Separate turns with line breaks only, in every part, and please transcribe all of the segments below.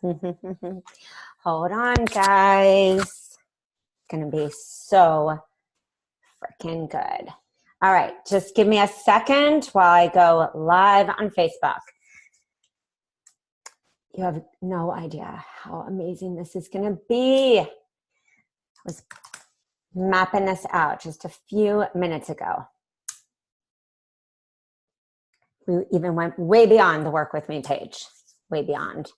Hold on, guys. It's going to be so freaking good. All right, just give me a second while I go live on Facebook. You have no idea how amazing this is going to be. I was mapping this out just a few minutes ago. We even went way beyond the Work With Me page, way beyond.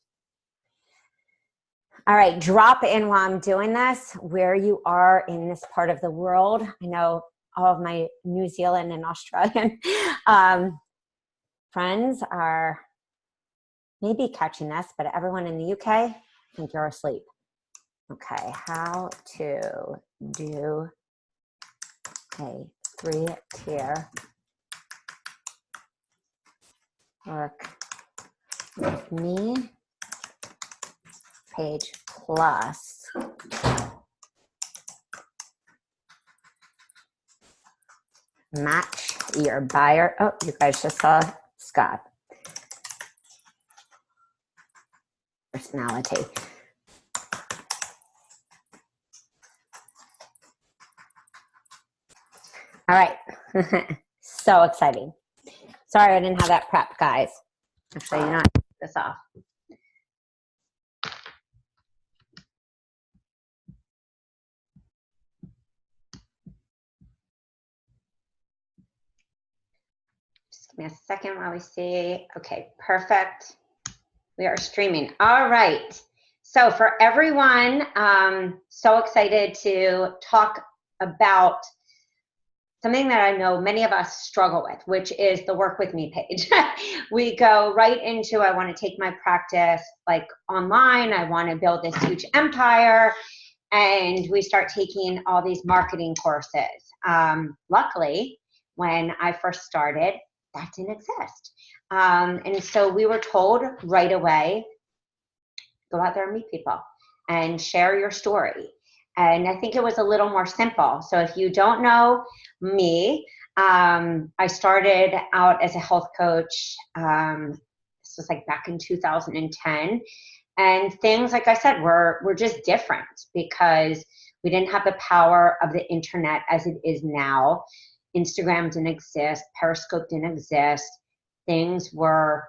All right, drop in while I'm doing this, where you are in this part of the world. I know all of my New Zealand and Australian friends are maybe catching this, but everyone in the UK, I think you're asleep. Okay, how to do a 3-tier Work With Me page plus match your buyer. Oh, you guys just saw Scott. Personality. All right. So exciting. Sorry I didn't have that prep, guys. Actually, you know what? Take this off. Just give me a second while we see. Okay, perfect. We are streaming. All right. So for everyone, so excited to talk about something that I know many of us struggle with, which is the Work With Me page. We go right into, I want to take my practice like online. I want to build this huge empire. And we start taking all these marketing courses. Luckily, when I first started, that didn't exist. And so we were told right away, go out there and meet people and share your story. And I think it was a little more simple. So if you don't know me, I started out as a health coach. This was like back in 2010. And things, like I said, were just different because we didn't have the power of the internet as it is now. Instagram didn't exist. Periscope didn't exist. Things were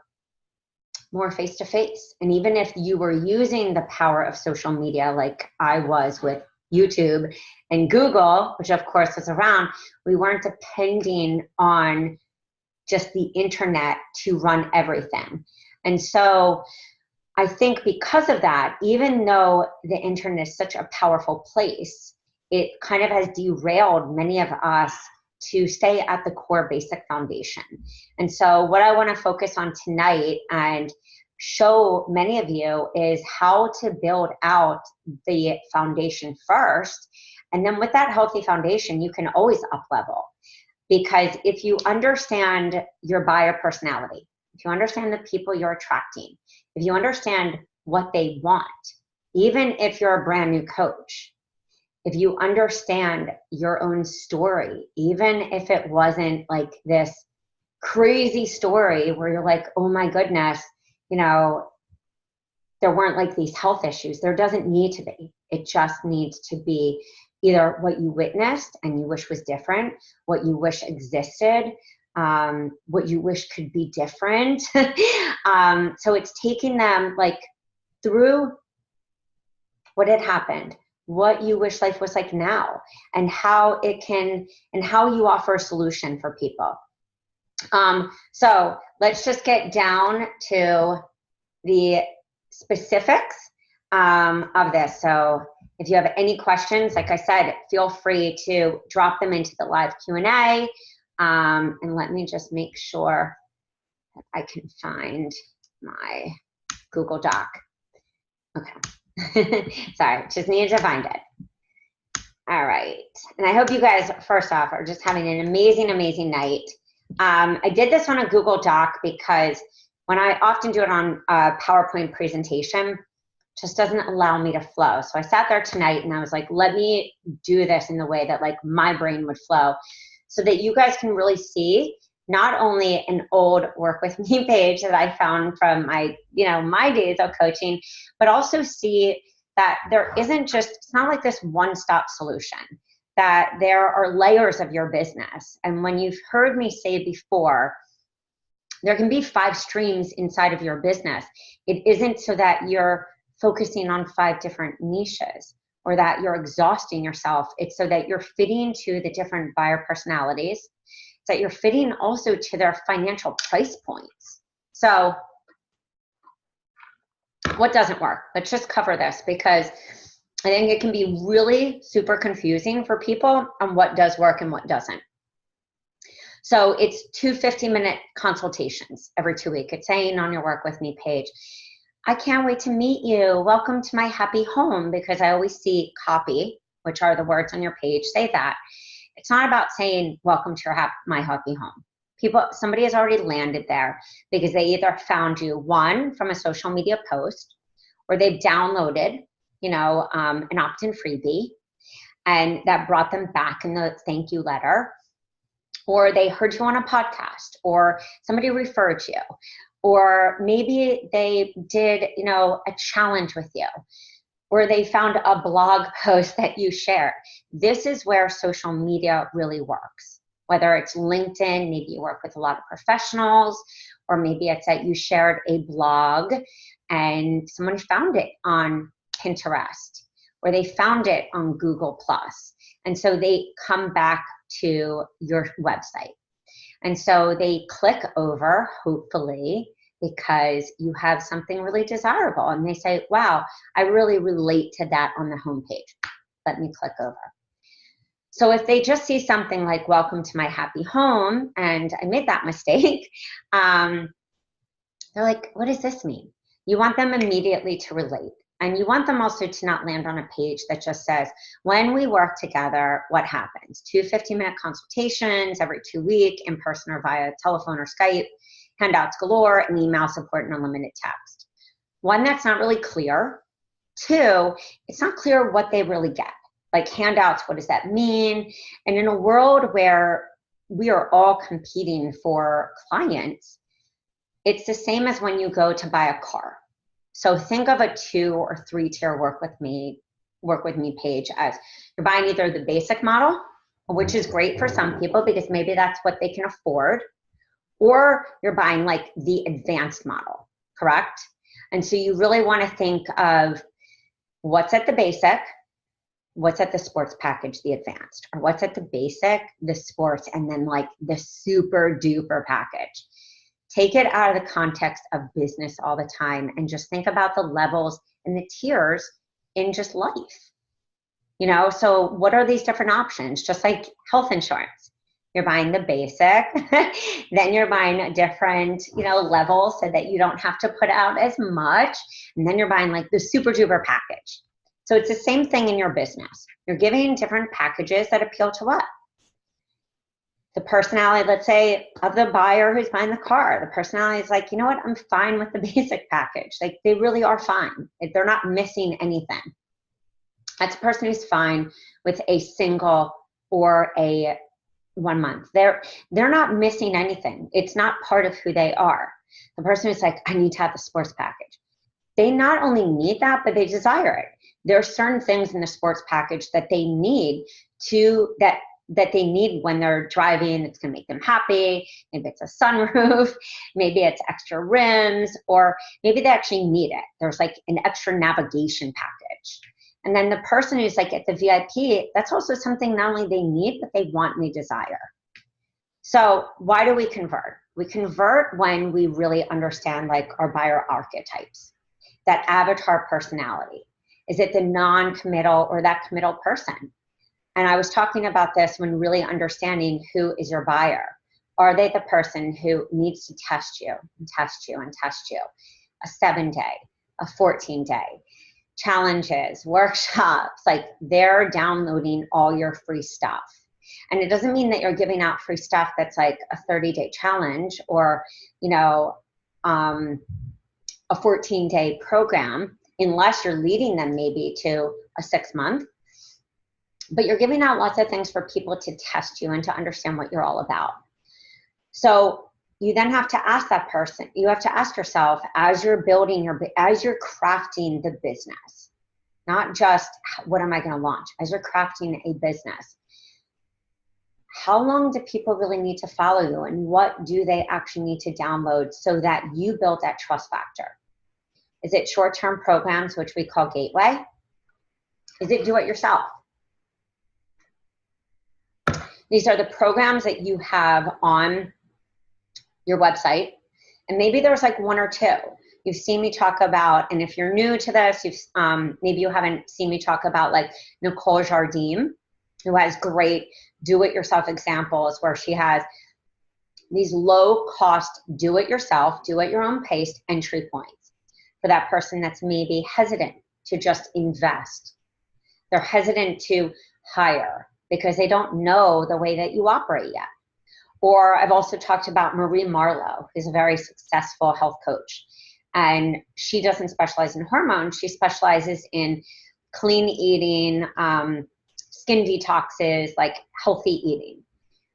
more face-to-face. And even if you were using the power of social media like I was with YouTube and Google, which of course was around, we weren't depending on just the internet to run everything. And so I think because of that, even though the internet is such a powerful place, it kind of has derailed many of us to stay at the core basic foundation. And so what I want to focus on tonight and show many of you is how to build out the foundation first. And then with that healthy foundation, you can always up level. Because if you understand your buyer personality, if you understand the people you're attracting, if you understand what they want, even if you're a brand new coach, if you understand your own story, even if it wasn't like this crazy story where you're like, oh my goodness, you know, there weren't like these health issues. There doesn't need to be. It just needs to be either what you witnessed and you wish was different, what you wish existed, what you wish could be different. So it's taking them like through what had happened, what you wish life was like now, and how it can, and how you offer a solution for people. So let's just get down to the specifics of this. So if you have any questions, like I said, feel free to drop them into the live Q&A. And let me just make sure that I can find my Google Doc. Okay. Sorry, just needed to find it. All right. And I hope you guys, first off, are just having an amazing, amazing night. I did this on a Google Doc because when I often do it on a PowerPoint presentation, just doesn't allow me to flow. So I sat there tonight and I was like, let me do this in the way that like my brain would flow so that you guys can really see not only an old work with me page that I found from my, my days of coaching, but also see that there isn't just, it's not like this one-stop solution, that there are layers of your business. And when you've heard me say before, there can be 5 streams inside of your business. It isn't so that you're focusing on 5 different niches or that you're exhausting yourself. It's so that you're fitting to the different buyer personalities, that you're fitting also to their financial price points. So what doesn't work? Let's just cover this, because I think it can be really super confusing for people on what does work and what doesn't. So it's 2 50-minute consultations every 2 weeks. It's saying on your Work With Me page, I can't wait to meet you. Welcome to my happy home, because I always see copy, which are the words on your page, say that. It's not about saying, welcome to my happy home. Somebody has already landed there because they either found you, one, from a social media post, or they've downloaded, an opt-in freebie, and that brought them back in the thank you letter, or they heard you on a podcast, or somebody referred you, or maybe they did, a challenge with you, or they found a blog post that you shared. This is where social media really works. Whether it's LinkedIn, maybe you work with a lot of professionals, or maybe it's that you shared a blog and someone found it on Pinterest, or they found it on Google+. And so they come back to your website. And so they click over, hopefully, because you have something really desirable. And they say, wow, I really relate to that on the homepage. Let me click over. So if they just see something like, welcome to my happy home, and I made that mistake, they're like, what does this mean? You want them immediately to relate. And you want them also to not land on a page that just says, when we work together, what happens? 2 50-minute consultations every 2 weeks, in person or via telephone or Skype, handouts galore, and email support and unlimited text. One, that's not really clear. 2, it's not clear what they really get. Like handouts, what does that mean? And in a world where we are all competing for clients, it's the same as when you go to buy a car. So think of a 2 or 3 tier work with me page as you're buying either the basic model, which is great for some people because maybe that's what they can afford, or you're buying like the advanced model, correct? And so you really want to think of what's at the basic, what's at the sports package, the advanced, or what's at the basic, the sports, and then like the super duper package. Take it out of the context of business all the time and just think about the levels and the tiers in just life. So what are these different options? Just like health insurance. You're buying the basic, then you're buying different, levels so that you don't have to put out as much. And then you're buying like the super duper package. So it's the same thing in your business. You're giving different packages that appeal to what? The personality, let's say, of the buyer who's buying the car. The personality is like, you know what, I'm fine with the basic package. Like they really are fine. They're not missing anything. That's a person who's fine with a single or a 1 month. They're not missing anything. It's not part of who they are. The person who's like, I need to have the sports package. They not only need that, but they desire it. There are certain things in the sports package that they need that they need when they're driving. It's going to make them happy. Maybe it's a sunroof, maybe it's extra rims, or maybe they actually need it. There's like an extra navigation package. And then the person who's like at the VIP, that's also something not only they need, but they want and they desire. So why do we convert? We convert when we really understand like our buyer archetypes, that avatar personality. Is it the non-committal or that committal person? And I was talking about this when really understanding who is your buyer. Are they the person who needs to test you and test you and test you? A 7-day, a 14-day, challenges, workshops, like they're downloading all your free stuff. And it doesn't mean that you're giving out free stuff that's like a 30-day challenge or, a 14-day program, unless you're leading them maybe to a 6-month. But you're giving out lots of things for people to test you and to understand what you're all about. So you then have to ask that person, you have to ask yourself as you're building as you're crafting the business, not just what am I going to launch, as you're crafting a business, how long do people really need to follow you, and what do they actually need to download so that you build that trust factor? Is it short-term programs, which we call Gateway? Is it do it yourself? These are the programs that you have on your website, and maybe there's like one or two. You've seen me talk about, and if you're new to this, maybe you haven't seen me talk about like Nicole Jardim, who has great do-it-yourself examples where she has these low-cost do-it-yourself, do-it-your-own pace entry points for that person that's maybe hesitant to just invest. They're hesitant to hire because they don't know the way that you operate yet. Or I've also talked about Marie Marlowe, who's a very successful health coach. And she doesn't specialize in hormones. She specializes in clean eating, skin detoxes, like healthy eating,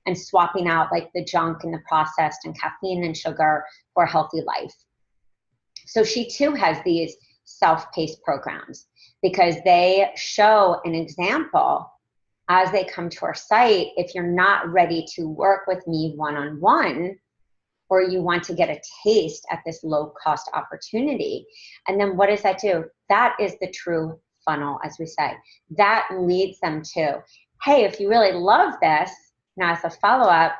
and swapping out like the junk and the processed and caffeine and sugar for a healthy life. So she too has these self-paced programs because they show an example as they come to our site. If you're not ready to work with me one-on-one, or you want to get a taste at this low-cost opportunity, and then what does that do? That is the true funnel, as we say. That leads them to, hey, if you really love this, now as a follow-up,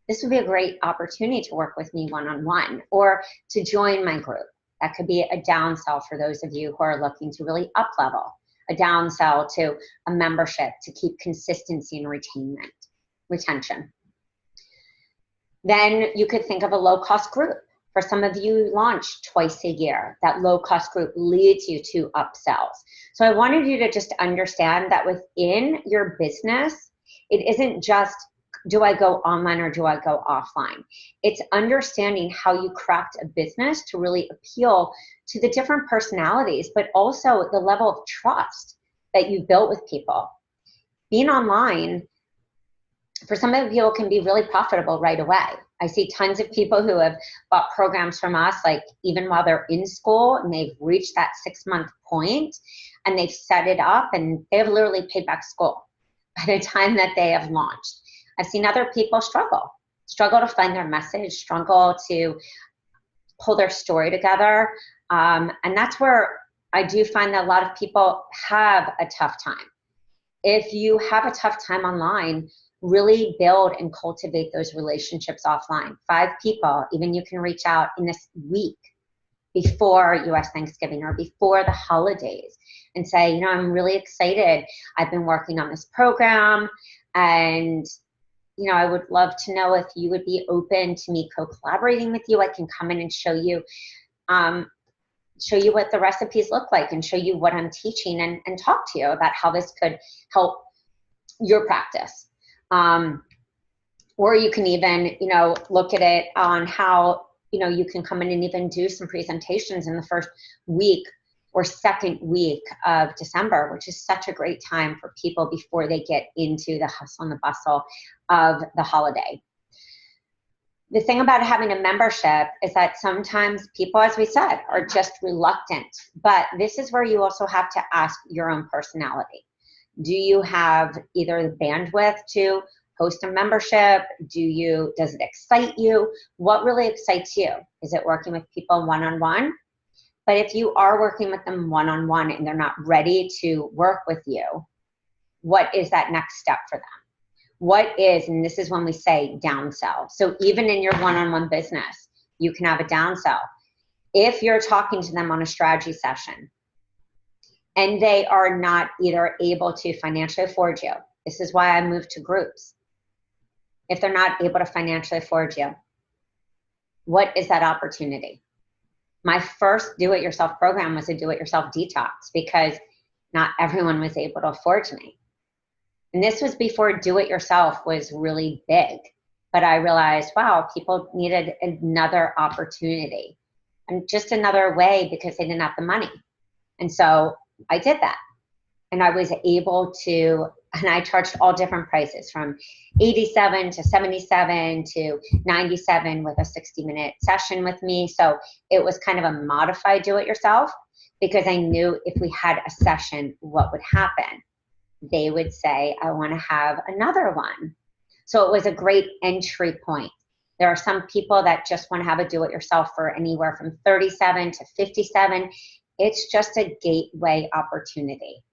this would be a great opportunity to work with me one-on-one or to join my group. That could be a downsell for those of you who are looking to really up-level, a downsell to a membership to keep consistency and retention. Then you could think of a low-cost group. For some of you, launch twice a year. That low-cost group leads you to upsells. So I wanted you to just understand that within your business, it isn't just, do I go online or do I go offline? It's understanding how you craft a business to really appeal to the different personalities, but also the level of trust that you've built with people. Being online, for some of you, it can be really profitable right away. I see tons of people who have bought programs from us, like even while they're in school, and they've reached that 6-month point, and they've set it up, and they have literally paid back school by the time that they have launched. I've seen other people struggle to find their message, struggle to pull their story together, and that's where I do find that a lot of people have a tough time. If you have a tough time online, really build and cultivate those relationships offline. 5 people, even you can reach out in this week before US Thanksgiving or before the holidays and say, I'm really excited. I've been working on this program, and I would love to know if you would be open to me co-collaborating with you. I can come in and show you what the recipes look like and show you what I'm teaching and talk to you about how this could help your practice. Or you can even, look at it on how, you can come in and even do some presentations in the first week or second week of December, which is such a great time for people before they get into the hustle and the bustle of the holiday. The thing about having a membership is that sometimes people, as we said, are just reluctant, but this is where you also have to ask your own personality. Do you have either the bandwidth to host a membership? Does it excite you? What really excites you? Is it working with people one-on-one? But if you are working with them one-on-one and they're not ready to work with you, what is that next step for them? What is, and this is when we say downsell. So even in your one-on-one business, you can have a downsell. If you're talking to them on a strategy session and they are not either able to financially afford you, this is why I moved to groups. If they're not able to financially afford you, what is that opportunity? My first do-it-yourself program was a do-it-yourself detox because not everyone was able to afford me. And this was before do-it-yourself was really big. But I realized, wow, people needed another opportunity and just another way because they didn't have the money. And so I did that. And I was able to, and I charged all different prices from 87 to 77 to 97 with a 60-minute session with me. So it was kind of a modified do-it-yourself, because I knew if we had a session, what would happen? They would say, I want to have another one. So it was a great entry point. There are some people that just want to have a do-it-yourself for anywhere from 37 to 57. It's just a gateway opportunity.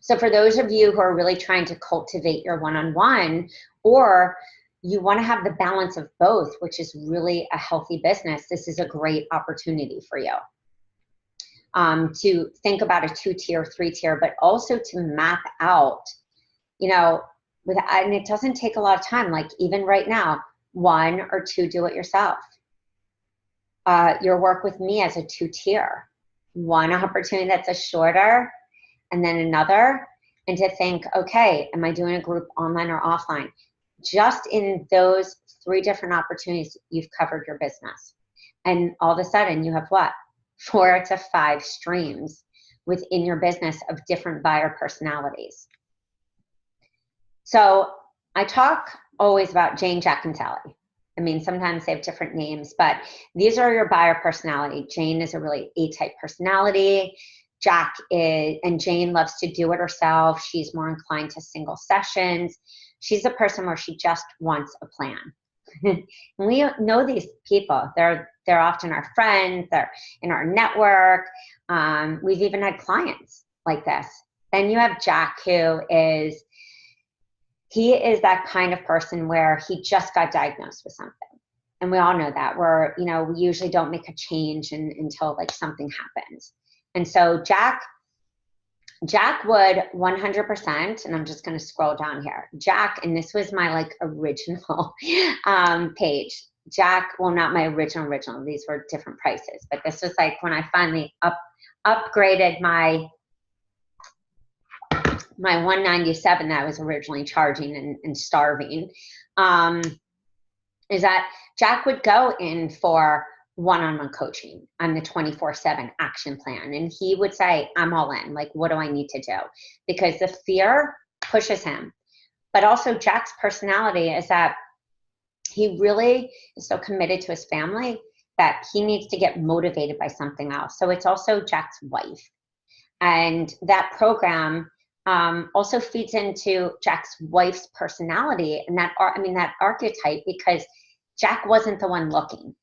So for those of you who are really trying to cultivate your one-on-one, or you want to have the balance of both, which is really a healthy business, this is a great opportunity for you. To think about a 2-tier, 3-tier, but also to map out, and it doesn't take a lot of time, like even right now, 1 or 2 do-it-yourself. Your work with me as a 2-tier. One opportunity that's a shorter, and then another, and to think, okay, am I doing a group online or offline? Just in those 3 different opportunities, you've covered your business. And all of a sudden you have what? 4 to 5 streams within your business of different buyer personalities. So I talk always about Jane, Jack, and Sally. I mean, sometimes they have different names, but these are your buyer personality. Jane is a really A-type personality. Jack is, and Jane loves to do it herself. She's more inclined to single sessions. She's a person where she just wants a plan. And we know these people. They're often our friends. They're in our network. We've even had clients like this. Then you have Jack, he is that kind of person where he just got diagnosed with something. And we all know that, where, we usually don't make a change until like something happens. And so Jack would 100%, and I'm just going to scroll down here. Jack, and this was my like original page. Jack, well, not my original. These were different prices, but this was like when I finally upgraded my 197 that I was originally charging and starving, is that Jack would go in for one-on-one coaching on the 24/7 action plan. And he would say, I'm all in. Like, what do I need to do? Because the fear pushes him. But also Jack's personality is that he really is so committed to his family that he needs to get motivated by something else. So it's also Jack's wife. And that program also feeds into Jack's wife's personality and that archetype, because Jack wasn't the one looking.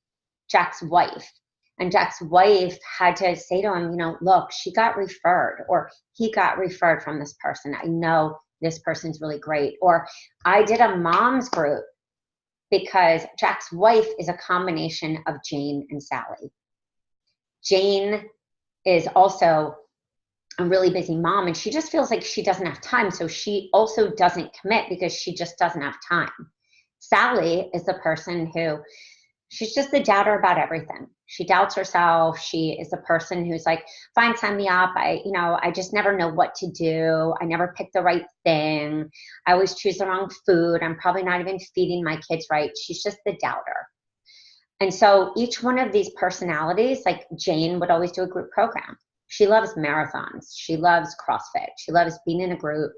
Jack's wife. And Jack's wife had to say to him, look, she got referred, or he got referred from this person. I know this person's really great. Or I did a mom's group, because Jack's wife is a combination of Jane and Sally. Jane is also a really busy mom, and she just feels like she doesn't have time. So she also doesn't commit because she just doesn't have time. Sally is the person who, she's just the doubter about everything. She doubts herself. She is the person who's like, fine, sign me up. I just never know what to do. I never pick the right thing. I always choose the wrong food. I'm probably not even feeding my kids right. She's just the doubter. And so each one of these personalities, like Jane would always do a group program. She loves marathons. She loves CrossFit. She loves being in a group.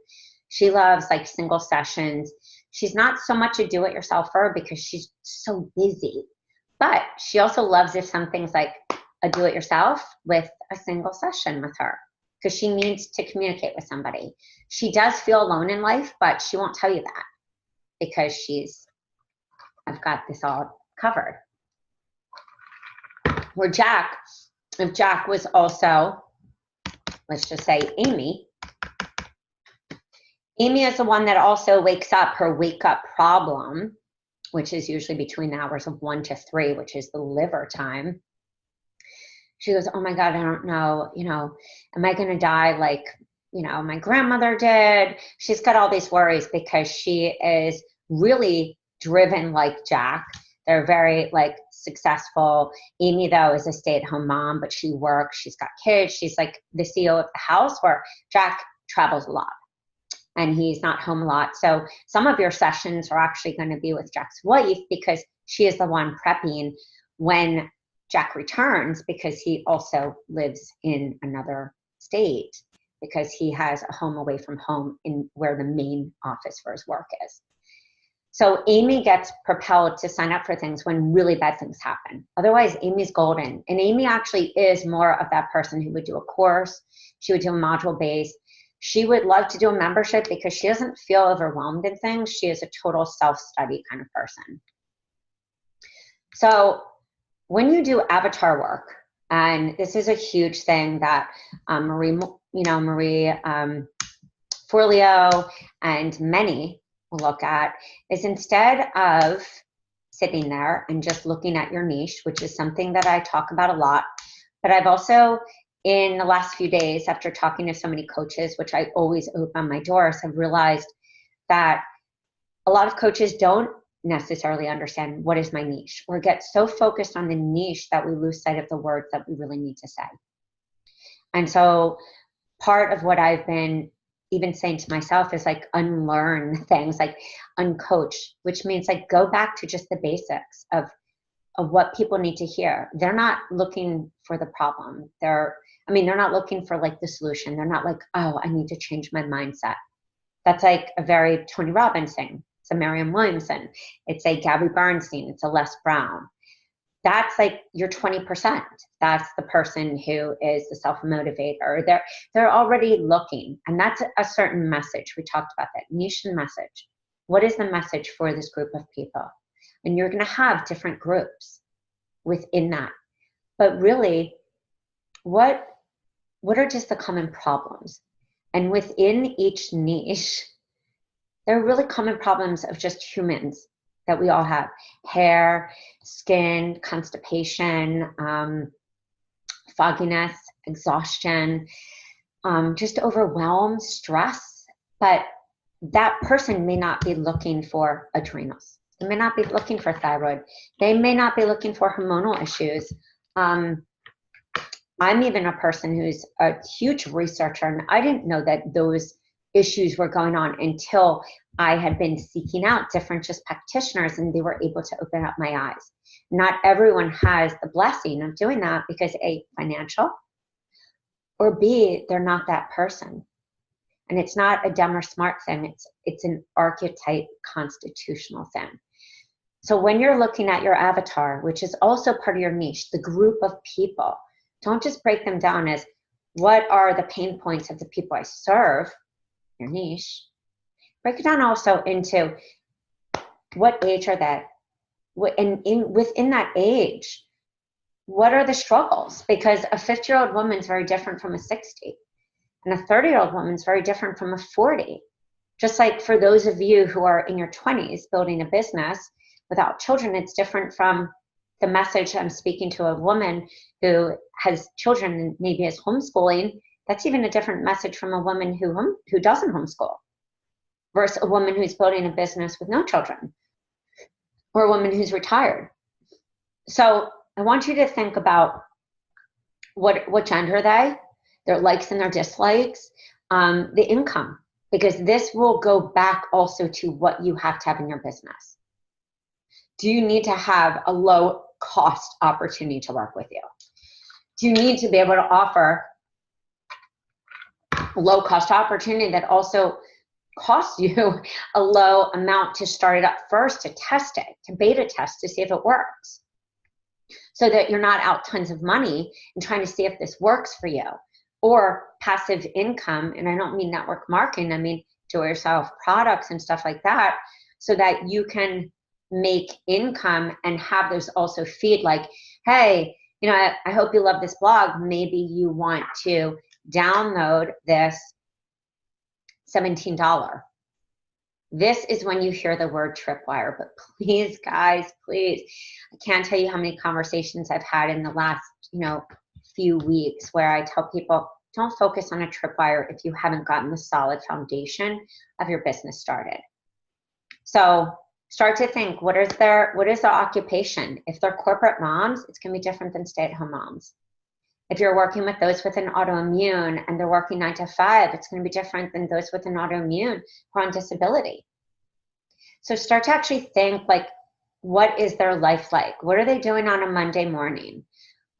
She loves like single sessions. She's not so much a do-it-yourselfer because she's so busy. But she also loves if something's like a do-it-yourself with a single session with her, because she needs to communicate with somebody. She does feel alone in life, but she won't tell you that because I've got this all covered. Where Jack, if Jack was also, let's just say Amy is the one that also wakes up, her wake up problem, which is usually between the hours of 1 to 3, which is the liver time. She goes, oh my God, I don't know, am I going to die like, my grandmother did? She's got all these worries because she is really driven like Jack. They're very like successful. Amy, though, is a stay-at-home mom, but she works. She's got kids. She's like the CEO of the house, where Jack travels a lot and he's not home a lot. So some of your sessions are actually going to be with Jack's wife, because she is the one prepping when Jack returns, because he also lives in another state. because he has a home away from home in where the main office for his work is. So Amy gets propelled to sign up for things when really bad things happen. Otherwise, Amy's golden. And Amy actually is more of that person who would do a course. She would do a module base. She would love to do a membership because she doesn't feel overwhelmed in things. She is a total self-study kind of person. So when you do avatar work, and this is a huge thing that Marie Forleo and many will look at, is instead of sitting there and just looking at your niche, which is something that I talk about a lot, but I've also, in the last few days, after talking to so many coaches, which I always open my doors, have realized that a lot of coaches don't necessarily understand what is my niche, or get so focused on the niche that we lose sight of the words that we really need to say. And so part of what I've been even saying to myself is like unlearn things, like uncoach, which means like go back to just the basics of what people need to hear. They're not looking for the problem. They're not looking for like the solution. They're not like, oh, I need to change my mindset. That's like a very Tony Robbins thing. It's a Marianne Williamson. It's a Gabby Bernstein. It's a Les Brown. That's like your 20%. That's the person who is the self-motivator. They're already looking, and that's a certain message. We talked about that, niche and message. What is the message for this group of people? And you're going to have different groups within that. But really, what are just the common problems? And within each niche, there are really common problems of just humans that we all have: hair, skin, constipation, fogginess, exhaustion, just overwhelm, stress. But that person may not be looking for adrenals. They may not be looking for thyroid. They may not be looking for hormonal issues. I'm even a person who's a huge researcher, and I didn't know that those issues were going on until I had been seeking out different just practitioners, and they were able to open up my eyes. Not everyone has the blessing of doing that because A, financial, or B, they're not that person. And it's not a dumb or smart thing. It's an archetype constitutional thing. So when you're looking at your avatar, which is also part of your niche, the group of people, don't just break them down as what are the pain points of the people I serve, your niche. Break it down also into what age are they? And within that age, what are the struggles? Because a 50-year-old woman is very different from a 60. And a 30-year-old woman is very different from a 40. Just like for those of you who are in your 20s building a business without children, it's different from the message I'm speaking to a woman who has children and maybe is homeschooling. That's even a different message from a woman who doesn't homeschool versus a woman who's building a business with no children, or a woman who's retired. So I want you to think about what gender are they, their likes and their dislikes, the income, because this will go back also to what you have to have in your business. Do you need to have a low cost opportunity to work with you? Do you need to be able to offer a low cost opportunity that also costs you a low amount to start it up first, to test it, to beta test, to see if it works, so that you're not out tons of money and trying to see if this works for you? Or passive income, and I don't mean network marketing, I mean do-it-yourself products and stuff like that, so that you can make income and have those also feed, like, hey, I hope you love this blog. Maybe you want to download this $17. This is when you hear the word tripwire. But please, guys, please, I can't tell you how many conversations I've had in the last, few weeks where I tell people, don't focus on a tripwire if you haven't gotten the solid foundation of your business started. So start to think, what is their occupation? If they're corporate moms, it's going to be different than stay-at-home moms. If you're working with those with an autoimmune and they're working 9 to 5, it's going to be different than those with an autoimmune who are on disability. So start to actually think, like, what is their life like? What are they doing on a Monday morning?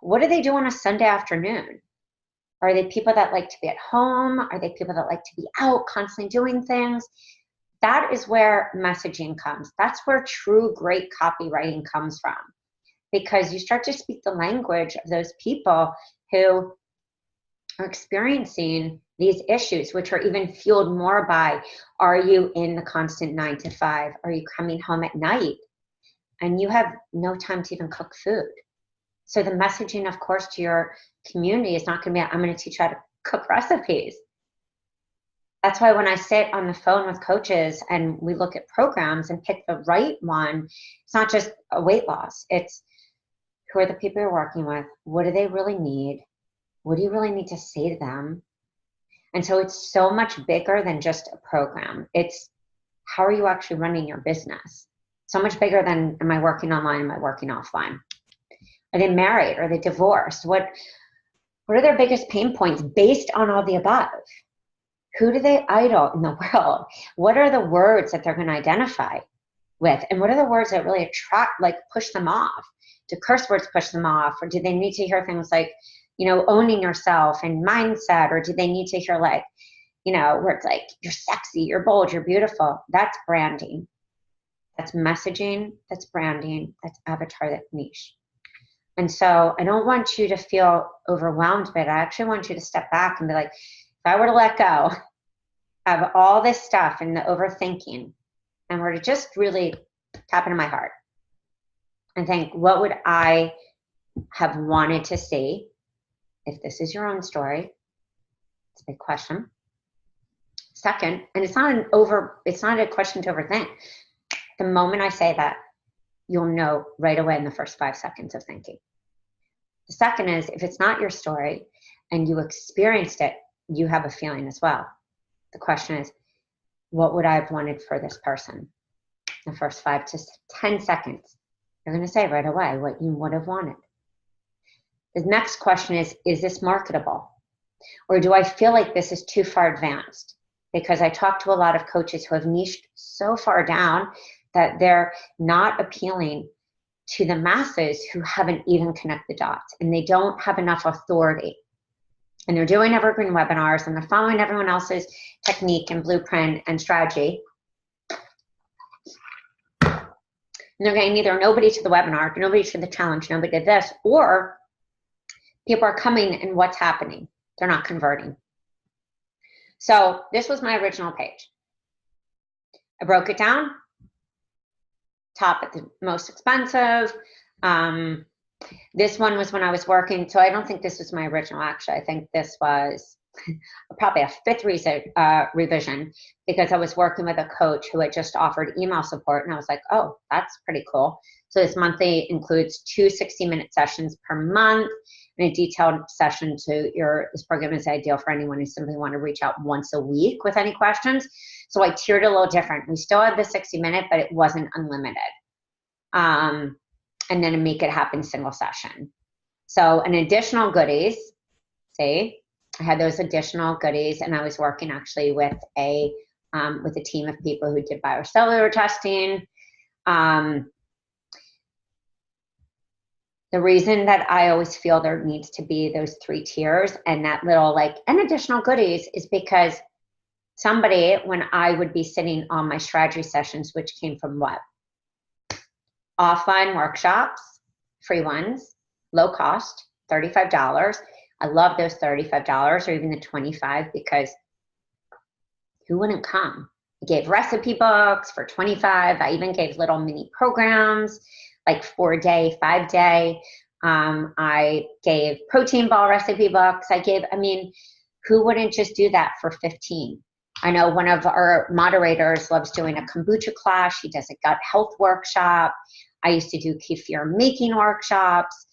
What do they do on a Sunday afternoon? Are they people that like to be at home? Are they people that like to be out, constantly doing things? That is where messaging comes. That's where true great copywriting comes from, because you start to speak the language of those people who are experiencing these issues, which are even fueled more by, are you in the constant 9 to 5? Are you coming home at night and you have no time to even cook food? So the messaging, of course, to your community is not going to be, I'm going to teach you how to cook recipes. That's why when I sit on the phone with coaches and we look at programs and pick the right one, it's not just a weight loss. It's who are the people you're working with? What do they really need? What do you really need to say to them? And so it's so much bigger than just a program. It's how are you actually running your business? So much bigger than, am I working online? Am I working offline? Are they married? Are they divorced? What are their biggest pain points based on all the above? Who do they idol in the world? What are the words that they're going to identify with? And what are the words that really attract, like push them off? Do curse words push them off? Or do they need to hear things like, owning yourself and mindset? Or do they need to hear like, where it's like, you're sexy, you're bold, you're beautiful? That's branding. That's messaging. That's branding. That's avatar, that's niche. And so I don't want you to feel overwhelmed, but I actually want you to step back and be like, if I were to let go of all this stuff and the overthinking and were to just really tap into my heart and think, what would I have wanted to see if this is your own story? It's a big question. Second, and it's not a question to overthink. The moment I say that, you'll know right away in the first 5 seconds of thinking. The second is, if it's not your story and you experienced it, you have a feeling as well. The question is, what would I have wanted for this person? The first 5 to 10 seconds, you're going to say right away what you would have wanted. The next question is this marketable? Or do I feel like this is too far advanced? Because I talk to a lot of coaches who have niched so far down that they're not appealing to the masses who haven't even connected the dots, and they don't have enough authority. And they're doing evergreen webinars and they're following everyone else's technique and blueprint and strategy. And they're getting either nobody to the webinar, nobody to the challenge, nobody to this, or people are coming and what's happening? They're not converting. So this was my original page. I broke it down. Top at the most expensive. This one was when I was working, so I don't think this was my original, actually. I think this was probably a 5th revision, because I was working with a coach who had just offered email support, and I was like, oh, that's pretty cool. So this monthly includes 2 60-minute sessions per month and a detailed session to this program is ideal for anyone who simply want to reach out once a week with any questions. So I tiered it a little different. We still had the 60-minute, but it wasn't unlimited. And then make it happen single session. So an additional goodies, see, I had those additional goodies, and I was working actually with a team of people who did biocellular testing. The reason that I always feel there needs to be those 3 tiers and that little and additional goodies is because somebody, when I would be sitting on my strategy sessions, which came from what? Offline workshops, free ones, low cost, $35. I love those $35 or even the $25, because who wouldn't come? I gave recipe books for $25. I even gave little mini programs like 4-day, 5-day. I gave protein ball recipe books. Who wouldn't just do that for $15? I know one of our moderators loves doing a kombucha class. She does a gut health workshop. I used to do kefir making workshops,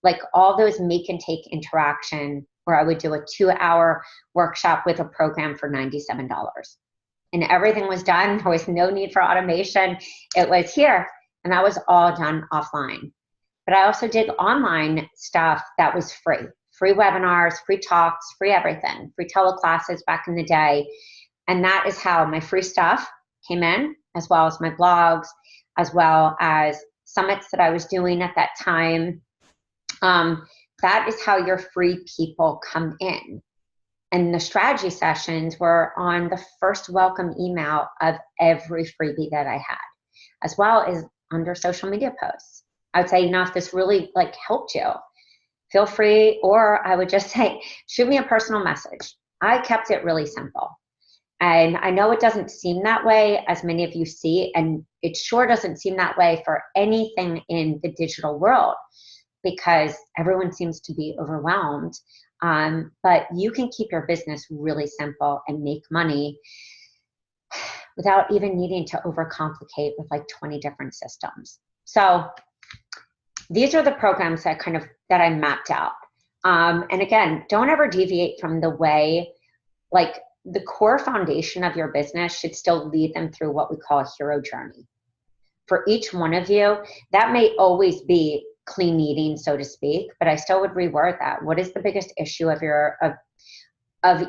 like all those make and take interaction, where I would do a 2-hour workshop with a program for $97. And everything was done. There was no need for automation. It was here. And that was all done offline. But I also did online stuff that was free. Free webinars, free talks, free everything. Free teleclasses back in the day. And that is how my free stuff came in, as well as my blogs, as well as summits that I was doing at that time. that is how your free people come in. And the strategy sessions were on the first welcome email of every freebie that I had, as well as under social media posts. I would say, if this really like helped you, feel free, or I would just say, shoot me a personal message. I kept it really simple. And I know it doesn't seem that way as many of you see, and it sure doesn't seem that way for anything in the digital world because everyone seems to be overwhelmed. But you can keep your business really simple and make money without even needing to overcomplicate with like 20 different systems. So these are the programs that I mapped out. And again, don't ever deviate from the way, like the core foundation of your business should still lead them through what we call a hero journey. For each one of you, that may always be clean eating, so to speak, but I still would reword that. What is the biggest issue of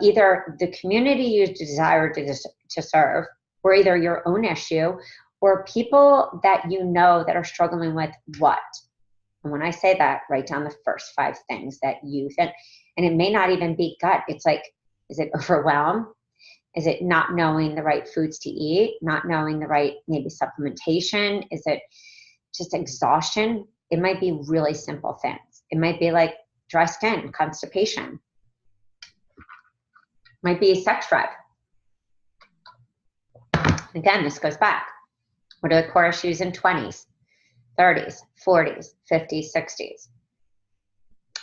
either the community you desire to serve, or either your own issue, or people that you know that are struggling with what? And when I say that, write down the first 5 things that you think, and it may not even be gut. It's like, is it overwhelm? Is it not knowing the right foods to eat? Not knowing the right, maybe supplementation? Is it just exhaustion? It might be really simple things. It might be like dry skin, constipation. It might be sex drive. Again, this goes back. What are the core issues in 20s, 30s, 40s, 50s, 60s?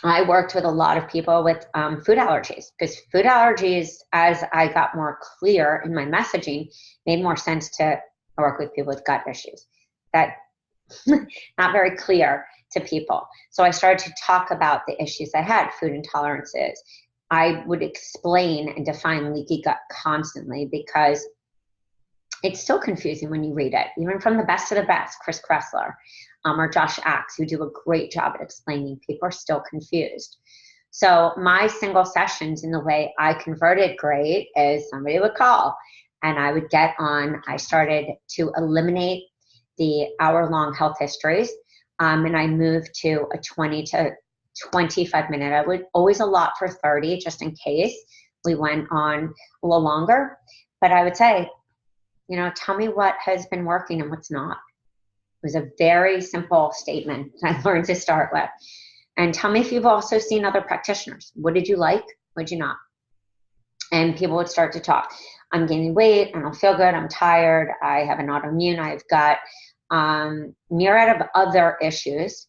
I worked with a lot of people with food allergies, because food allergies, as I got more clear in my messaging, made more sense to work with people with gut issues. That not very clear to people. So I started to talk about the issues I had, food intolerances. I would explain and define leaky gut constantly because it's still confusing when you read it, even from the best of the best, Chris Kressler or Josh Axe, who do a great job at explaining. People are still confused. So my single sessions, in the way I converted great, is somebody would call and I would get on. I started to eliminate the hour-long health histories, and I moved to a 20 to 25 minute. I would always allot for 30 just in case we went on a little longer. But I would say, tell me what has been working and what's not. It was a very simple statement I learned to start with. And tell me if you've also seen other practitioners. What did you like? What did you not? And people would start to talk. I'm gaining weight. I don't feel good. I'm tired. I have an autoimmune. I've got myriad of other issues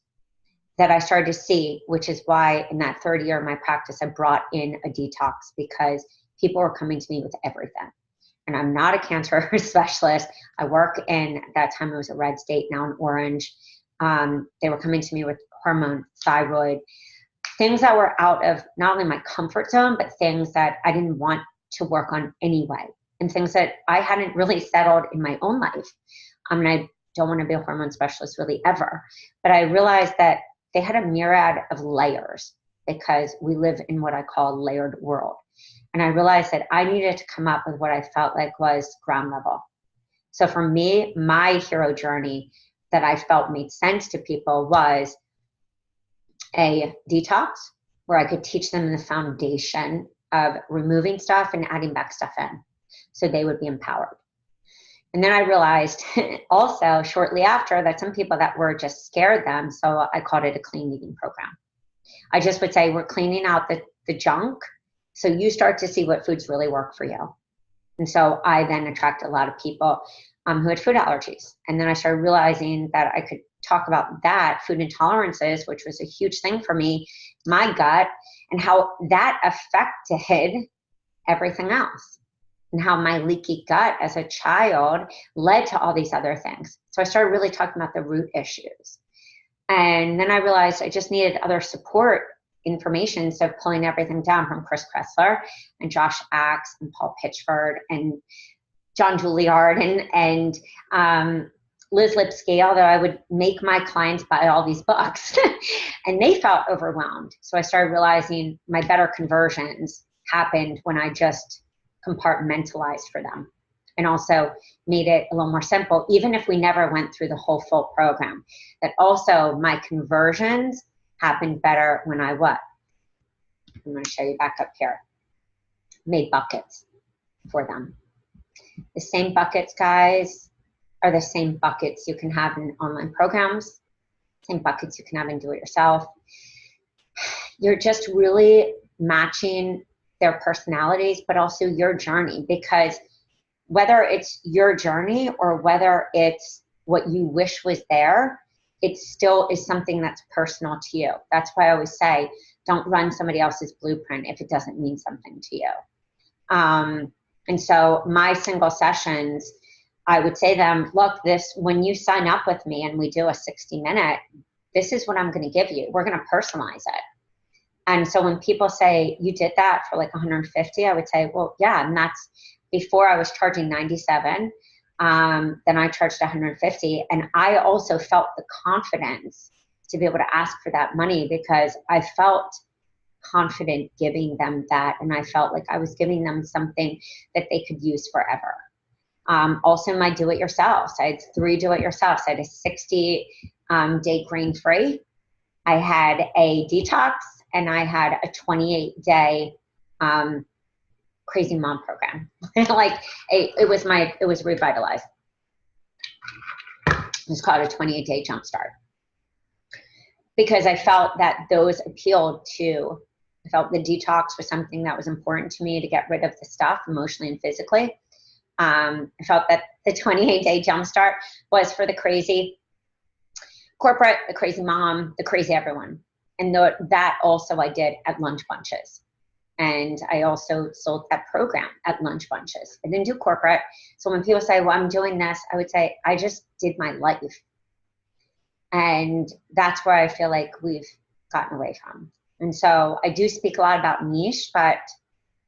that I started to see, which is why in that third year of my practice, I brought in a detox, because people were coming to me with everything. And I'm not a cancer specialist. I work in, at that time it was a red state, now an orange. They were coming to me with hormone, thyroid, things that were out of not only my comfort zone, but things that I didn't want to work on anyway, and things that I hadn't really settled in my own life. And I don't want to be a hormone specialist really ever, but I realized that they had a myriad of layers, because we live in what I call a layered world. And I realized that I needed to come up with what I felt like was ground level. So for me, my hero journey that I felt made sense to people was a detox, where I could teach them the foundation of removing stuff and adding back stuff in, so they would be empowered. And then I realized also shortly after that some people that were just scared them, so I called it a clean eating program. I just would say, we're cleaning out the junk, so you start to see what foods really work for you. And so I then attract a lot of people who had food allergies. And then I started realizing that I could talk about that, food intolerances, which was a huge thing for me, my gut, and how that affected everything else, and how my leaky gut as a child led to all these other things. So I started really talking about the root issues. And then I realized I just needed other support information. So pulling everything down from Chris Kressler and Josh Axe and Paul Pitchford and John Juilliard and Liz Lipsky, although I would make my clients buy all these books and they felt overwhelmed. So I started realizing my better conversions happened when I just compartmentalized for them, and also made it a little more simple, even if we never went through the whole full program. That also my conversions happened better when I what? I'm going to show you back up here. Made buckets for them. The same buckets, guys, are the same buckets you can have in online programs, same buckets you can have in do-it-yourself. You're just really matching their personalities, but also your journey, because whether it's your journey or whether it's what you wish was there, it still is something that's personal to you. That's why I always say, don't run somebody else's blueprint if it doesn't mean something to you. And so my single sessions, I would say to them, look, when you sign up with me and we do a 60-minute, this is what I'm going to give you. We're going to personalize it. And so when people say, you did that for like 150, I would say, well, yeah, and that's before I was charging 97. Then I charged 150. And I also felt the confidence to be able to ask for that money because I felt confident giving them that. And I felt like I was giving them something that they could use forever. Also my do-it-yourselfs. I had 3 do-it-yourselfs. I had a 60-day grain-free. I had a detox, and I had a 28-day crazy mom program. It was revitalized. It was called a 28-day jumpstart. Because I felt that those appealed to, I felt the detox was something that was important to me to get rid of the stuff emotionally and physically. I felt that the 28-day jumpstart was for the crazy corporate, the crazy mom, the crazy everyone. And that also I did at lunch bunches. And I also sold that program at lunch bunches. I didn't do corporate. So when people say, well, I'm doing this, I would say, I just did my life. And that's where I feel like we've gotten away from. And so I do speak a lot about niche, but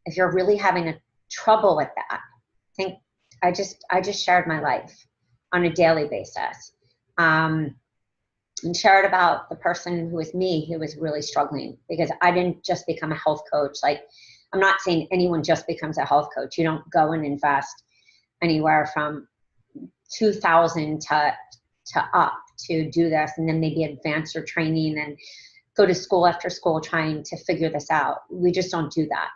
if you're really having a trouble with that, I think I just shared my life on a daily basis. And shared about the person who was me, who was really struggling, because I didn't just become a health coach. Like, I'm not saying anyone just becomes a health coach. You don't go and invest anywhere from 2,000 to up to do this, and then maybe advance your training and go to school after school trying to figure this out. We just don't do that.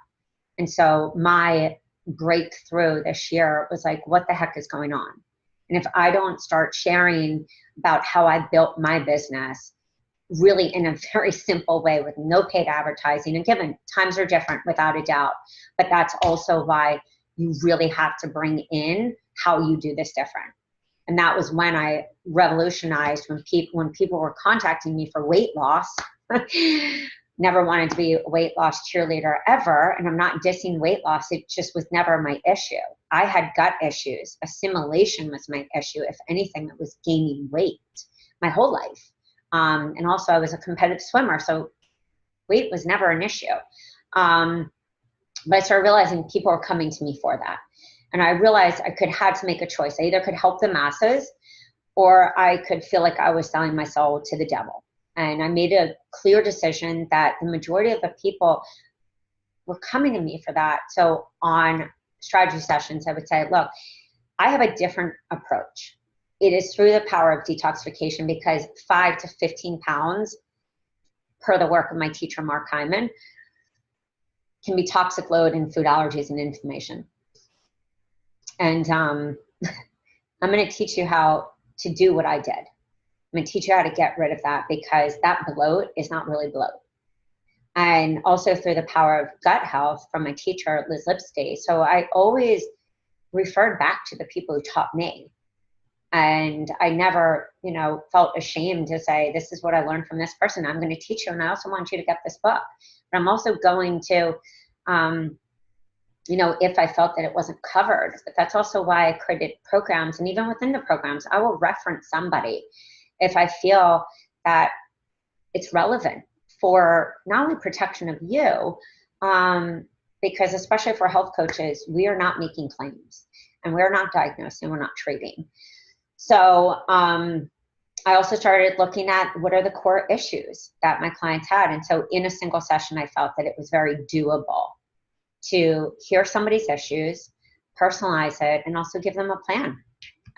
And so my breakthrough this year was like, what the heck is going on? And if I don't start sharing about how I built my business really in a very simple way with no paid advertising, and given times are different without a doubt, but that's also why you really have to bring in how you do this different. And that was when I revolutionized when people were contacting me for weight loss. Never wanted to be a weight loss cheerleader ever. And I'm not dissing weight loss. It just was never my issue. I had gut issues. Assimilation was my issue. If anything, it was gaining weight my whole life. And also I was a competitive swimmer. So weight was never an issue. But I started realizing people were coming to me for that. And I realized I had to make a choice. I either could help the masses or I could feel like I was selling my soul to the devil. And I made a clear decision that the majority of the people were coming to me for that. So on strategy sessions, I would say, look, I have a different approach. It is through the power of detoxification, because 5 to 15 pounds, per the work of my teacher, Mark Hyman, can be toxic load in food allergies and inflammation. And I'm going to teach you how to do what I did. I'm going to teach you how to get rid of that, because that bloat is not really bloat. And also through the power of gut health from my teacher, Liz Lipsky. So I always referred back to the people who taught me. And I never, felt ashamed to say, this is what I learned from this person. I'm going to teach you. And I also want you to get this book. But I'm also going to, if I felt that it wasn't covered. But that's also why I created programs. And even within the programs, I will reference somebody if I feel that it's relevant for not only protection of you, because especially for health coaches, we are not making claims and we're not diagnosing, we're not treating. So I also started looking at what are the core issues that my clients had. And so in a single session, I felt that it was very doable to hear somebody's issues, personalize it, and also give them a plan,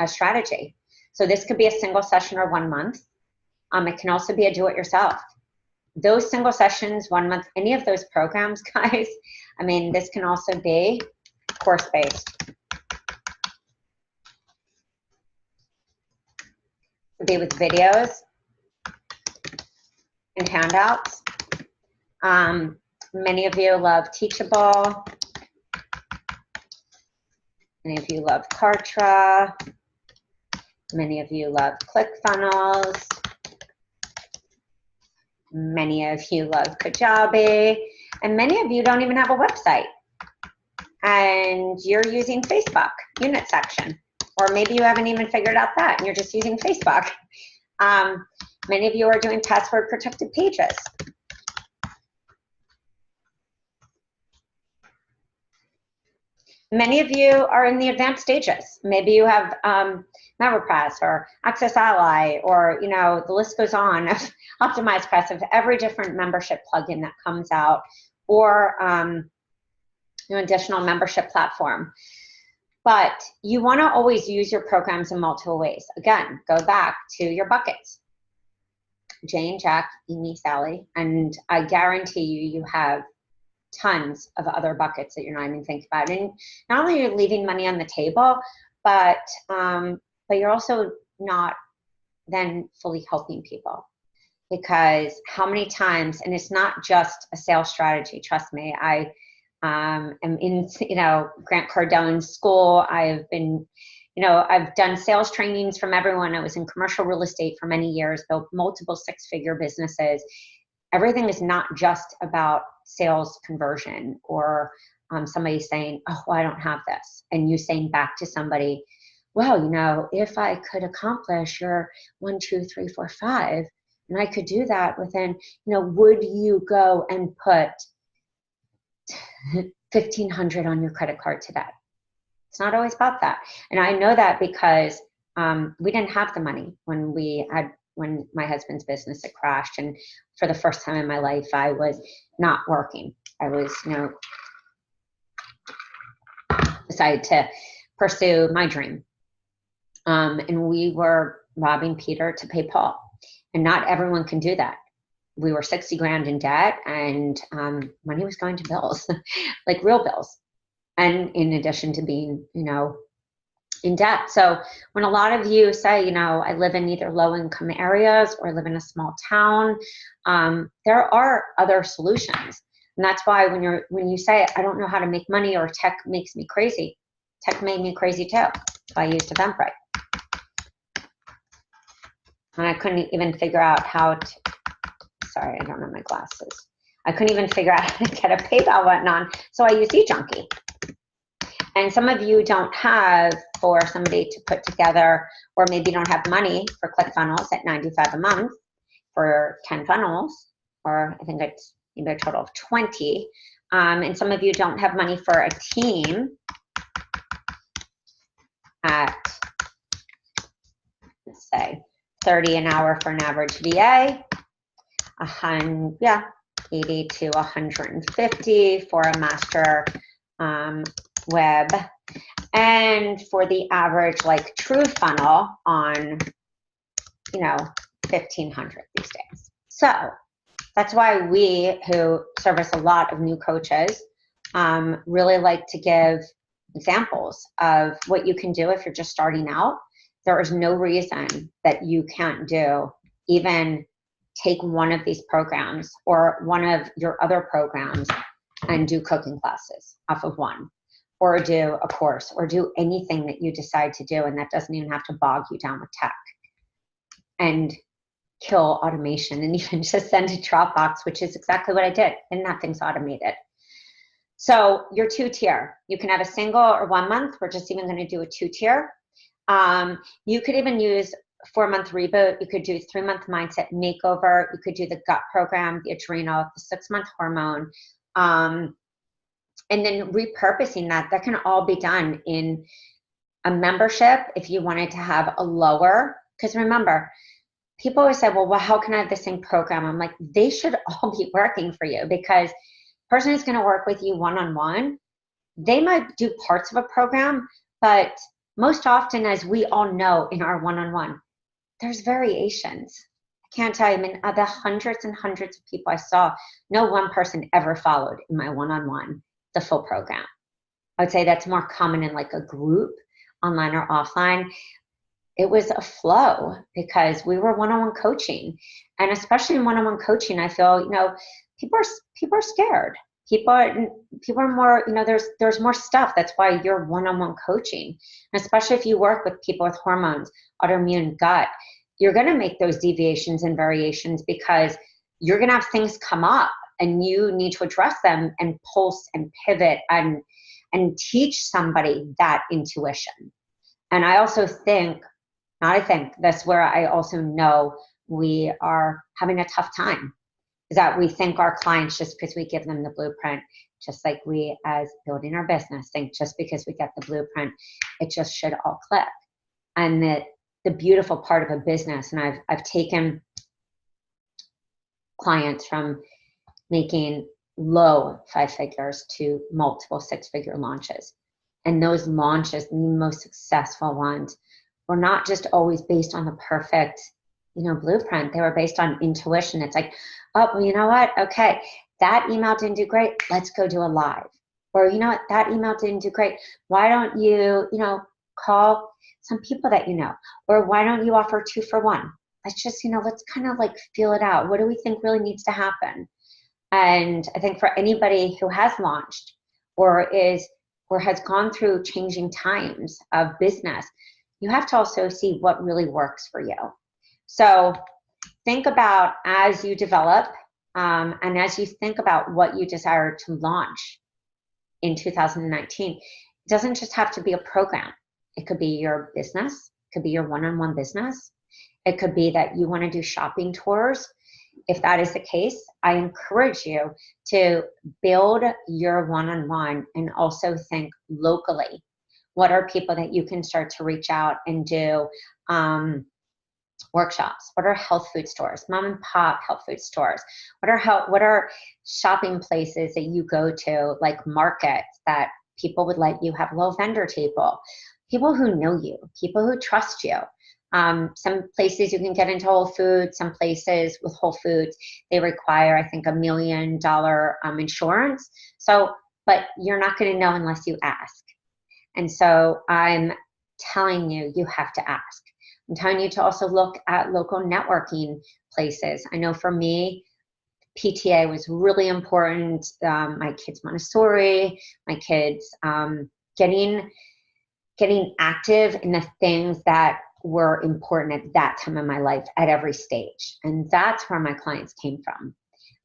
a strategy. So this could be a single session or 1 month. It can also be a do-it-yourself. those single sessions, 1 month, any of those programs, guys, I mean, this can also be course-based. Could be with videos and handouts. Many of you love Teachable. Many of you love Kartra. Many of you love ClickFunnels. Many of you love Kajabi. And many of you don't even have a website. And you're using Facebook unit section. Or maybe you haven't even figured out that and you're just using Facebook. Many of you are doing password protected pages. Many of you are in the advanced stages. Maybe you have MemberPress or Access Ally, or the list goes on of Optimize Press, of every different membership plugin that comes out, or additional membership platform. But you want to always use your programs in multiple ways. Again, go back to your buckets. Jane, Jack, Amy, Sally, and I guarantee you have tons of other buckets that you're not even thinking about. And not only are you leaving money on the table, but you're also not then fully helping people. Because how many times, and it's not just a sales strategy, trust me, I am in Grant Cardone's school. I've been, I've done sales trainings from everyone. I was in commercial real estate for many years, built multiple six-figure businesses. Everything is not just about sales conversion or somebody saying, oh, well, I don't have this. And you saying back to somebody, well, if I could accomplish your 1, 2, 3, 4, 5, and I could do that within, would you go and put $1,500 on your credit card today? It's not always about that. And I know that because we didn't have the money when my husband's business had crashed. And for the first time in my life, I was not working. I was, decided to pursue my dream. And we were robbing Peter to pay Paul. And not everyone can do that. We were 60 grand in debt, and money was going to bills, like real bills. And in addition to being, in debt. So when a lot of you say, I live in either low income areas or live in a small town, there are other solutions. And that's why when you say, I don't know how to make money, or tech makes me crazy, tech made me crazy too. So I used Eventbrite. And I couldn't even figure out how to, sorry, I don't have my glasses. I couldn't even figure out how to get a PayPal button on, so I used eJunkie. And some of you don't have for somebody to put together, or maybe you don't have money for ClickFunnels at $95 a month for 10 funnels, or I think it's maybe a total of 20. And some of you don't have money for a team at, let's say, 30 an hour for an average VA, 80 to 150 for a master web, and for the average like true funnel on 1,500 these days. So that's why we, who service a lot of new coaches, really like to give examples of what you can do if you're just starting out. There is no reason that you can't even take one of these programs or one of your other programs and do cooking classes off of one, or do a course, or do anything that you decide to do, and that doesn't even have to bog you down with tech, and kill automation and even just send to Dropbox, which is exactly what I did, and that thing's automated. So your 2-tier, you can have a single or 1 month. We're just even going to do a 2-tier. You could even use 4-month reboot. You could do 3-month mindset makeover. You could do the gut program, the adrenal, the 6-month hormone, and then repurposing that can all be done in a membership if you wanted to have a lower, because remember, people always say, well, how can I have the same program? I'm like, they should all be working for you, because the person who's going to work with you one-on-one, they might do parts of a program, but most often, as we all know in our one-on-one, there's variations. can't tell you, I mean, the hundreds and hundreds of people I saw, no one person ever followed in my one-on-one the full program. I would say that's more common in like a group, online or offline. It was a flow because we were one-on-one coaching. And especially in one-on-one coaching, I feel, you know, people are scared. People are more, you know, there's more stuff. That's why you're one-on-one coaching. And especially if you work with people with hormones, autoimmune, gut, you're going to make those deviations and variations because you're going to have things come up and you need to address them and pulse and pivot and teach somebody that intuition. And I also think, that's where I also know we are having a tough time, is that we think our clients, just because we give them the blueprint, just like we as building our business think just because we get the blueprint, it just should all click. And that the beautiful part of a business, and I've taken clients from making low 5 figures to multiple 6-figure launches. And those launches, the most successful ones, were not just always based on the perfect, you know, blueprint. They were based on intuition. It's like, oh, well, you know what? Okay, that email didn't do great. Let's go do a live. Or, you know what? That email didn't do great. Why don't you, you know, call some people that you know? Or why don't you offer 2 for 1? Let's just, you know, let's kind of like feel it out. What do we think really needs to happen? And I think for anybody who has launched or has gone through changing times of business, you have to also see what really works for you. So think about, as you develop and as you think about what you desire to launch in 2019, it doesn't just have to be a program. It could be your business, it could be your one-on-one business. It could be that you want to do shopping tours. If that is the case, I encourage you to build your one-on-one and also think locally. What are people that you can start to reach out and do workshops? What are health food stores, mom and pop health food stores? What are shopping places that you go to, like markets that people would let you have a little vendor table? People who know you, people who trust you. Some places you can get into Whole Foods, some places with Whole Foods, they require, I think, $1 million insurance. So, but you're not going to know unless you ask. And so I'm telling you, you have to ask. I'm telling you to also look at local networking places. I know for me, PTA was really important. My kids Montessori, my kids getting active in the things that were important at that time in my life at every stage. And that's where my clients came from.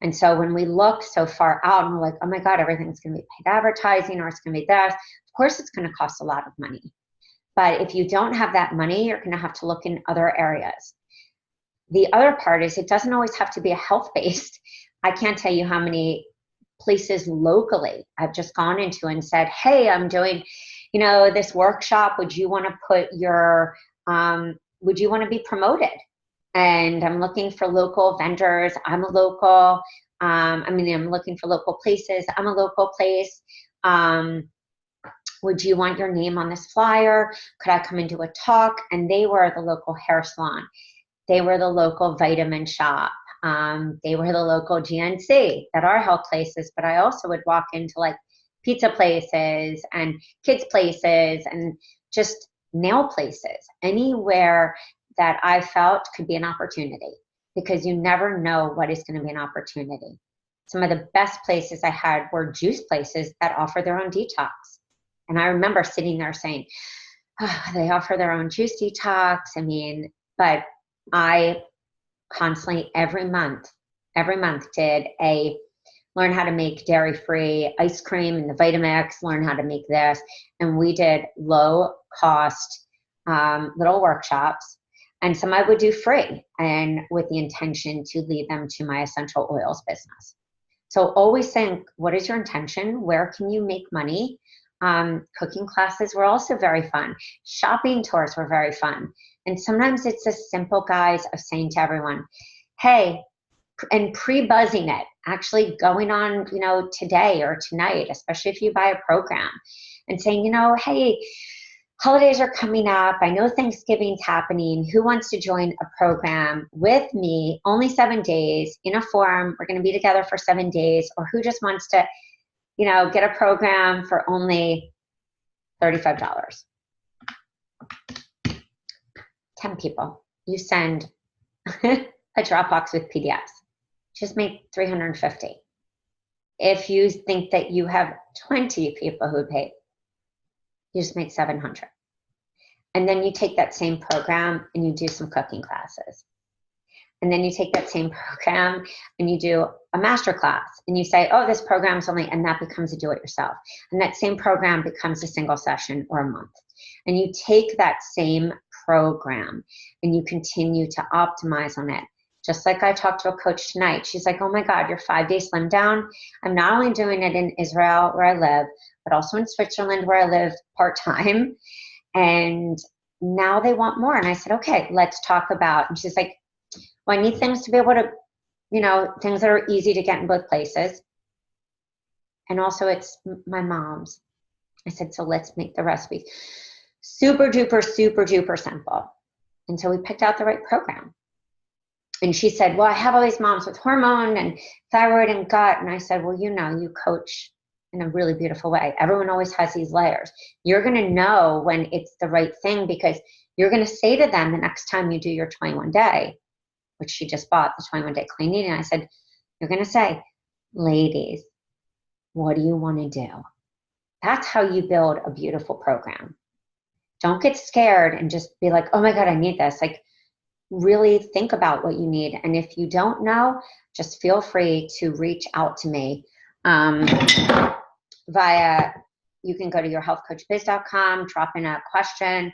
And so when we look so far out and we're like, oh my God, everything's going to be paid advertising or it's going to be this, of course it's going to cost a lot of money. But if you don't have that money, you're going to have to look in other areas. The other part is it doesn't always have to be a health-based. I can't tell you how many places locally I've just gone into and said, hey, I'm doing, you know, this workshop. Would you want to put your, would you want to be promoted? And I'm looking for local vendors. I'm a local, I'm looking for local places. I'm a local place. Would you want your name on this flyer? Could I come and do a talk? And they were the local hair salon. They were the local vitamin shop. They were the local GNC that are health places, but I also would walk into like pizza places and kids places and just nail places, anywhere that I felt could be an opportunity, because you never know what is going to be an opportunity. Some of the best places I had were juice places that offer their own detox. And I remember sitting there saying, oh, they offer their own juice detox. But I constantly every month did learn how to make dairy-free ice cream and the Vitamix, learn how to make this. And we did low cost little workshops, and some I would do free, and with the intention to lead them to my essential oils business. So always think, what is your intention? Where can you make money? Cooking classes were also very fun. Shopping tours were very fun. And sometimes it's as simple, guys, of saying to everyone, hey, and pre-buzzing it, actually going on, today or tonight, especially if you buy a program, and saying, hey, holidays are coming up. I know Thanksgiving's happening. Who wants to join a program with me? Only 7 days in a forum. We're going to be together for 7 days. Or who just wants to, get a program for only $35? 10 people. You send a Dropbox with PDFs. Just make $350. If you think that you have 20 people who pay, you just make $700. And then you take that same program and you do some cooking classes. And then you take that same program and you do a master class and you say, oh, this program's only, and that becomes a do-it-yourself. And that same program becomes a single session or a month. And you take that same program and you continue to optimize on it. Just like I talked to a coach tonight. She's like, oh my God, your 5-day slim down. I'm not only doing it in Israel where I live, but also in Switzerland where I live part-time. And now they want more. And I said, okay, let's talk about, and she's like, well, I need things to be able to, things that are easy to get in both places. And also it's my mom's. I said, so let's make the recipe super duper simple. And so we picked out the right program. And she said, well, I have all these moms with hormone and thyroid and gut. And I said, well, you coach in a really beautiful way. Everyone always has these layers. You're going to know when it's the right thing because you're going to say to them the next time you do your 21-day, which she just bought, the 21-day clean eating. I said, you're going to say, ladies, what do you want to do? That's how you build a beautiful program. Don't get scared and just be like, oh my God, I need this. Like, really think about what you need. And if you don't know, just feel free to reach out to me you can go to yourhealthcoachbiz.com, drop in a question.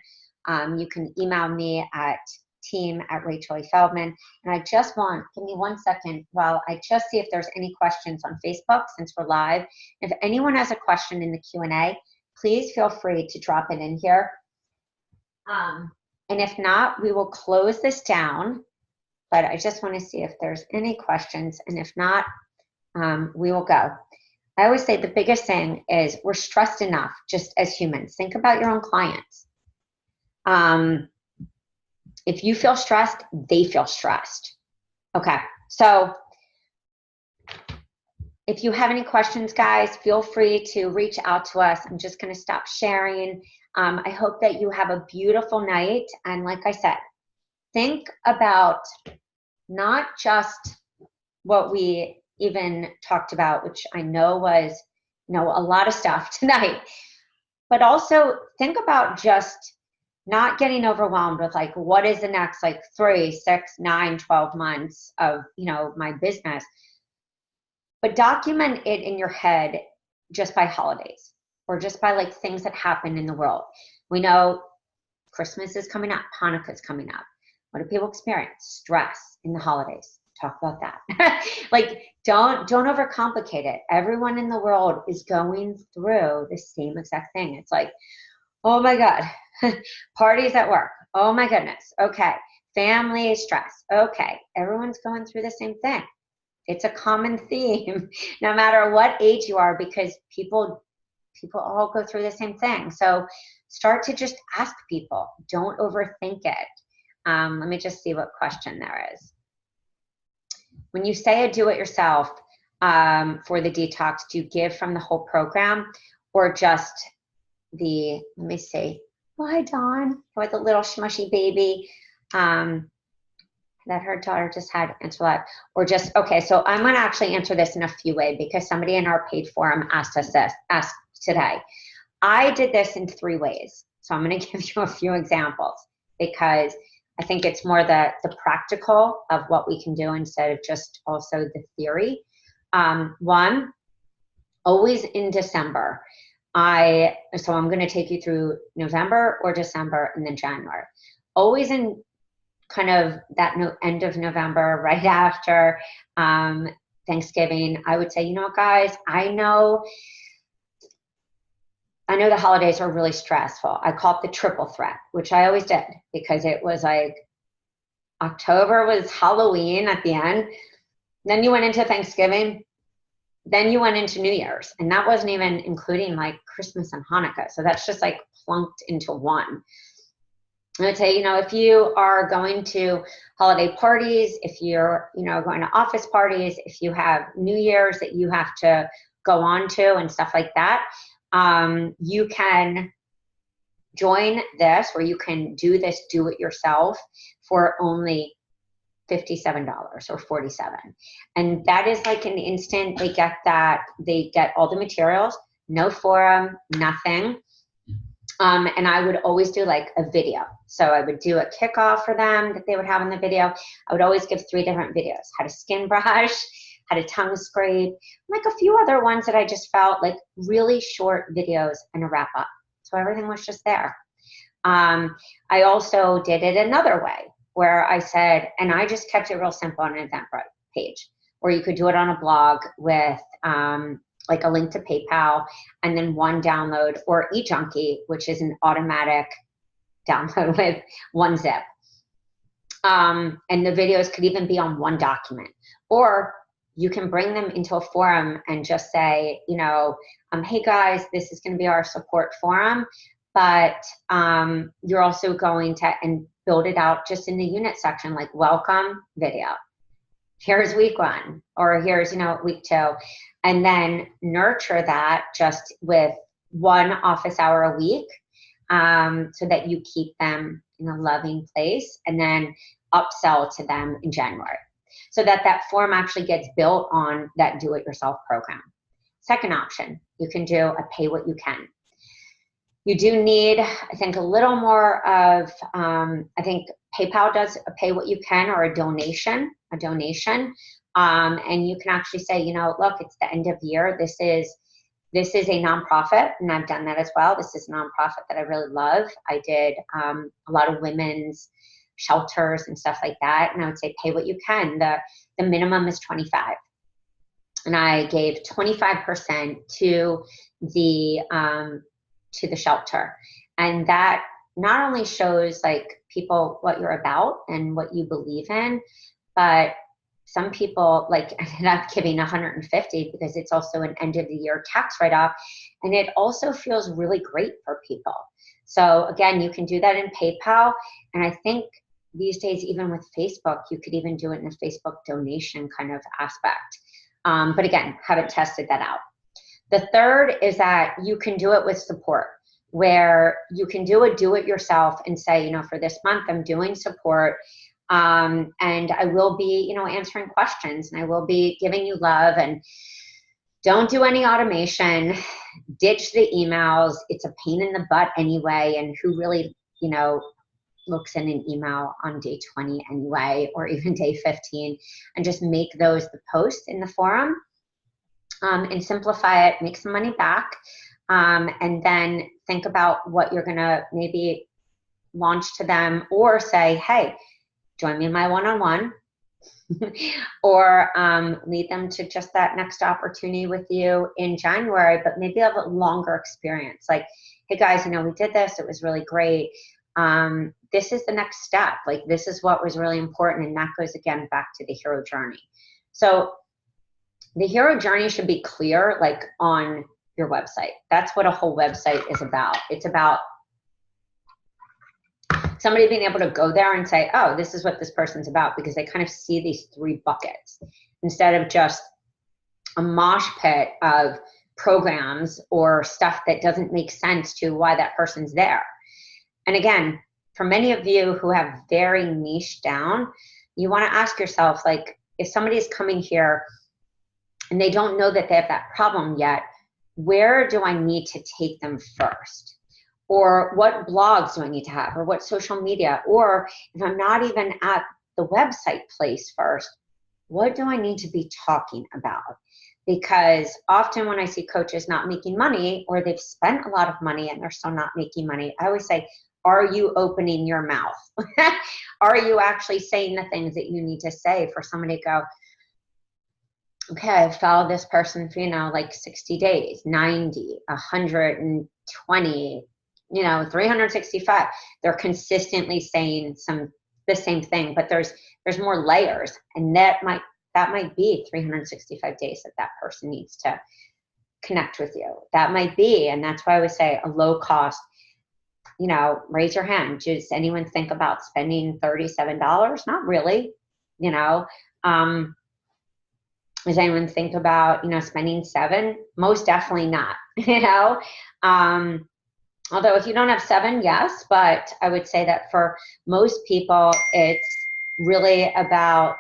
You can email me at team@RachelEFeldman. And I just give me 1 second while I just see if there's any questions on Facebook since we're live. If anyone has a question in the Q&A, please feel free to drop it in here. And if not, we will close this down, but I just want to see if there's any questions. And if not, we will go. I always say the biggest thing is we're stressed enough just as humans. Think about your own clients. If you feel stressed, they feel stressed. Okay, so if you have any questions, guys, feel free to reach out to us. I'm just going to stop sharing. I hope that you have a beautiful night. And like I said, think about not just what we even talked about, which I know was, a lot of stuff tonight, but also think about just not getting overwhelmed with like, what is the next 3, 6, 9, 12 months of, my business, but document it in your head just by holidays. Or just by things that happen in the world. We know Christmas is coming up, Hanukkah is coming up. What do people experience? Stress in the holidays. Talk about that. Don't overcomplicate it. Everyone in the world is going through the same exact thing. It's like, oh my God, parties at work. Oh my goodness. Okay. Family stress. Okay. Everyone's going through the same thing. It's a common theme, no matter what age you are, because people all go through the same thing. So start to just ask people. Don't overthink it. Let me just see what question there is. When you say a do-it-yourself for the detox, do you give from the whole program or just let me see. Oh, hi, Dawn, with a little smushy baby that her daughter just had answer live. Or just, okay, so I'm going to actually answer this in a few ways because somebody in our paid forum asked today. I did this in 3 ways. So I'm going to give you a few examples because I think it's more the practical of what we can do instead of just also the theory. One, always in December. So I'm going to take you through November or December and then January. Always in kind of that end of November, right after Thanksgiving, I would say, guys, I know the holidays are really stressful. I call it the triple threat, which I always did because it was like October was Halloween at the end. Then you went into Thanksgiving. Then you went into New Year's, and that wasn't even including like Christmas and Hanukkah. So that's just like plunked into one. I would say, if you are going to holiday parties, if you're, going to office parties, if you have New Year's that you have to go on to and stuff like that, you can join this, where you can do this do-it-yourself for only $57 or $47. And that is like an instant, they get all the materials, no forum, nothing. And I would always do like a video. So I would do a kickoff for them that they would have in the video. I would always give 3 different videos: how to skin brush, how to tongue scrape, like a few other ones that I just felt like really short videos and a wrap up. So everything was just there. I also did it another way, where I said, and I just kept it real simple on an Eventbrite page, where you could do it on a blog with like a link to PayPal, and then one download, or eJunkie, which is an automatic download with one zip. And the videos could even be on one document. Or you can bring them into a forum and just say, hey guys, this is going to be our support forum, but you're also going to, and build it out just in the unit section, like welcome video. Here's week 1, or here's, week 2. And then nurture that just with 1 office hour a week, so that you keep them in a loving place, and then upsell to them in January, so that form actually gets built on that do-it-yourself program. Second option, you can do a pay what you can. You do need, I think, a little more of, I think PayPal does a pay what you can, or a donation. And you can actually say, look, it's the end of year. This is a nonprofit, and I've done that as well. This is a nonprofit that I really love. I did a lot of women's shelters and stuff like that. And I would say, pay what you can. The minimum is 25. And I gave 25% to the shelter. And that not only shows like people what you're about and what you believe in, but some people like ended up giving 150 because it's also an end of the year tax write-off. And it also feels really great for people. So again, you can do that in PayPal. And I think these days, even with Facebook, you could even do it in a Facebook donation kind of aspect. But again, haven't tested that out. The third is that you can do it with support, where you can do it yourself and say, for this month, I'm doing support. And I will be, answering questions, and I will be giving you love, and don't do any automation, ditch the emails. It's a pain in the butt anyway. And who really, looks in an email on day 20 anyway, or even day 15, and just make those the posts in the forum, and simplify it, make some money back. And then think about what you're going to maybe launch to them, or say, hey, join me in my one-on-one, or lead them to just that next opportunity with you in January, but maybe have a longer experience. Like, hey guys, we did this. It was really great. This is the next step. Like, this is what was really important. And that goes again back to the hero journey. So the hero journey should be clear, like on your website. That's what a whole website is about. It's about somebody being able to go there and say, oh, this is what this person's about, because they kind of see these 3 buckets instead of just a mosh pit of programs or stuff that doesn't make sense to why that person's there. And again, for many of you who have very niche down, you want to ask yourself, like, if somebody is coming here and they don't know that they have that problem yet, where do I need to take them first? Or what blogs do I need to have? Or what social media? Or if I'm not even at the website place first, what do I need to be talking about? Because often when I see coaches not making money, or they've spent a lot of money and they're still not making money, I always say, are you opening your mouth? Are you actually saying the things that you need to say for somebody to go, okay, I've followed this person for, like 60 days, 90, 120, 365. They're consistently saying the same thing, but there's more layers, and that might that might be 365 days that that person needs to connect with you. That might be, and that's why I would say a low cost, you know, raise your hand. Does anyone think about spending $37? Not really, you know. Does anyone think about, you know, spending $7? Most definitely not, you know. Although if you don't have $7, yes, but I would say that for most people, it's really about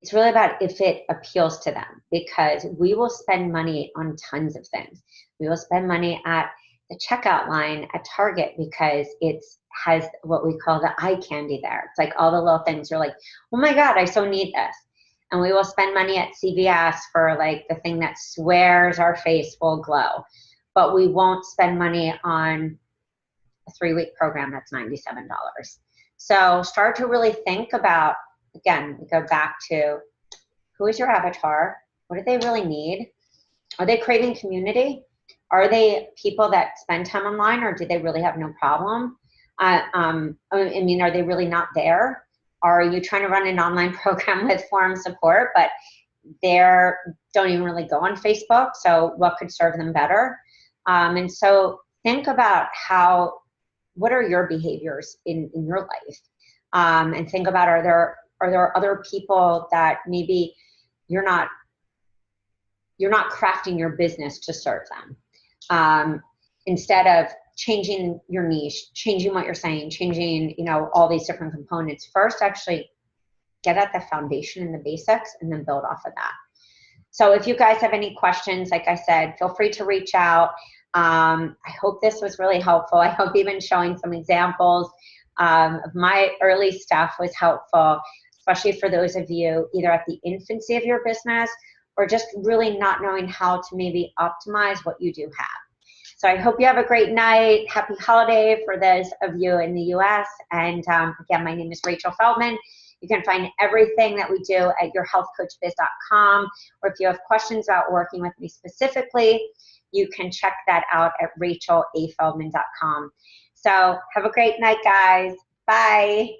if it appeals to them, because we will spend money on tons of things. We will spend money at the checkout line at Target because it has what we call the eye candy there. It's like all the little things. You're like, oh my God, I so need this. And we will spend money at CVS for like the thing that swears our face will glow. But we won't spend money on a 3-week program that's $97. So start to really think about, again, we go back to who is your avatar? What do they really need? Are they craving community? Are they people that spend time online, or do they really have no problem? I mean, are they really not there? Are you trying to run an online program with forum support, but they don't even really go on Facebook? So what could serve them better? And so think about what are your behaviors in your life? And think about, are there other people that maybe you're not crafting your business to serve them? Instead of changing your niche, changing what you're saying, changing, you know, all these different components, first actually get at the foundation and the basics and then build off of that. So if you guys have any questions, like I said, feel free to reach out. I hope this was really helpful. I hope even showing some examples of my early stuff was helpful, especially for those of you either at the infancy of your business or just really not knowing how to maybe optimize what you do have. So I hope you have a great night. Happy holiday for those of you in the US. And again, my name is Rachel Feldman. You can find everything that we do at yourhealthcoachbiz.com. Or if you have questions about working with me specifically, you can check that out at rachelafeldman.com. So have a great night, guys. Bye.